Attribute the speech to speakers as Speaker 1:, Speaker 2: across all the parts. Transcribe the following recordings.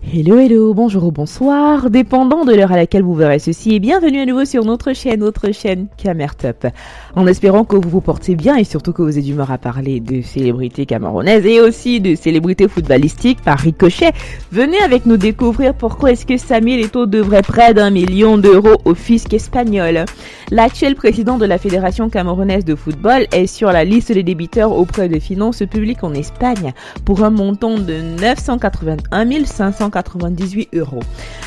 Speaker 1: Hello, hello, bonjour ou bonsoir, dépendant de l'heure à laquelle vous verrez ceci, et bienvenue à nouveau sur notre chaîne Camertop. En espérant que vous vous portez bien et surtout que vous êtes d'humeur à parler de célébrités camerounaises et aussi de célébrités footballistiques par ricochet, venez avec nous découvrir pourquoi est-ce que Samuel Eto'o devrait près d'1 million d'euros au fisc espagnol. L'actuel président de la Fédération camerounaise de football est sur la liste des débiteurs auprès des finances publiques en Espagne pour un montant de 981 598 euros.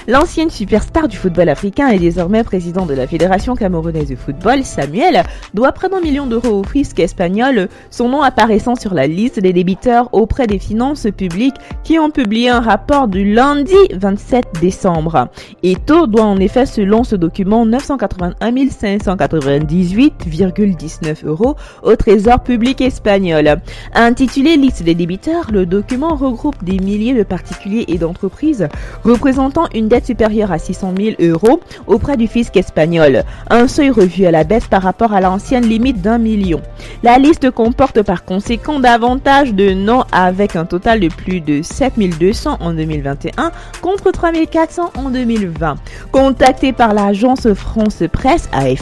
Speaker 1: L'ancienne superstar du football africain et désormais président de la Fédération camerounaise de football, Samuel, doit près d'1 million d'euros au fisc espagnol, son nom apparaissant sur la liste des débiteurs auprès des finances publiques qui ont publié un rapport du lundi 27 décembre. Eto'o doit en effet, selon ce document, 981 598,19 euros au trésor public espagnol. Intitulé Liste des débiteurs, le document regroupe des milliers de particuliers et d'entreprises représentant une dette supérieure à 600 000 euros auprès du fisc espagnol, un seuil revu à la baisse par rapport à l'ancienne limite d'1 million. La liste comporte par conséquent davantage de noms avec un total de plus de 7 200 en 2021 contre 3 400 en 2020. Contacté par l'agence France Presse AFP,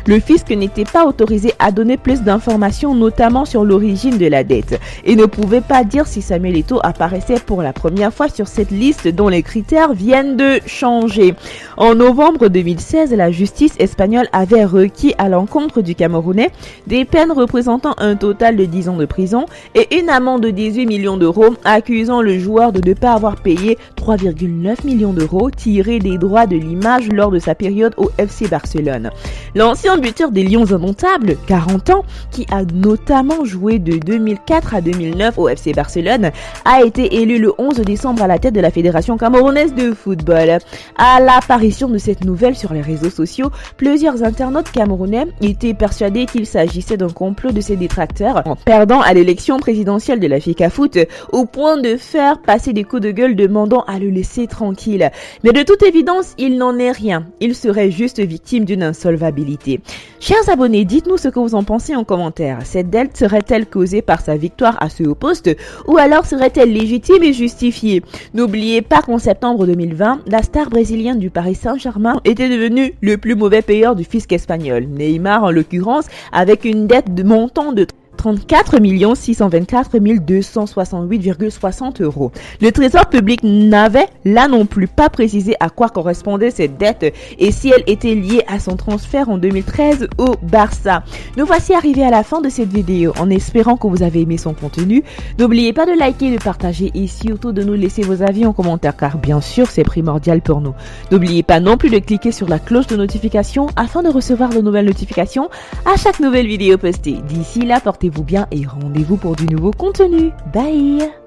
Speaker 1: le fisc n'était pas autorisé à donner plus d'informations, notamment sur l'origine de la dette, et ne pouvait pas dire si Samuel Eto'o apparaissait pour la première fois sur cette liste dont les critères viennent de changer. En novembre 2016, la justice espagnole avait requis à l'encontre du Camerounais des peines représentant un total de 10 ans de prison et une amende de 18 millions d'euros, accusant le joueur de ne pas avoir payé 3,9 millions d'euros tirés des droits de l'image lors de sa période au FC Barcelone. L'ancien buteur des Lions indomptables, 40 ans, qui a notamment joué de 2004 à 2009 au FC Barcelone, a été élu le 11 décembre à la tête de la Fédération camerounaise de football. À l'apparition de cette nouvelle sur les réseaux sociaux, plusieurs internautes camerounais étaient persuadés qu'il s'agissait d'un complot de ses détracteurs en perdant à l'élection présidentielle de la FECAFOOT, au point de faire passer des coups de gueule demandant à le laisser tranquille. Mais de toute évidence, il n'en est rien. Il serait juste victime d'une insolvabilité. Chers abonnés, dites-nous ce que vous en pensez en commentaire. Cette dette serait-elle causée par sa victoire à ce haut poste ou alors serait-elle légitime et justifiée? N'oubliez pas qu'en septembre 2020, la star brésilienne du Paris Saint-Germain était devenue le plus mauvais payeur du fisc espagnol. Neymar en l'occurrence, avec une dette de montant de 34 624 268,60 euros. Le trésor public n'avait là non plus pas précisé à quoi correspondait cette dette et si elle était liée à son transfert en 2013 au Barça. Nous voici arrivés à la fin de cette vidéo en espérant que vous avez aimé son contenu. N'oubliez pas de liker, de partager et surtout de nous laisser vos avis en commentaire car bien sûr c'est primordial pour nous. N'oubliez pas non plus de cliquer sur la cloche de notification afin de recevoir de nouvelles notifications à chaque nouvelle vidéo postée. D'ici là, portez-vous bien et rendez-vous pour du nouveau contenu. Bye!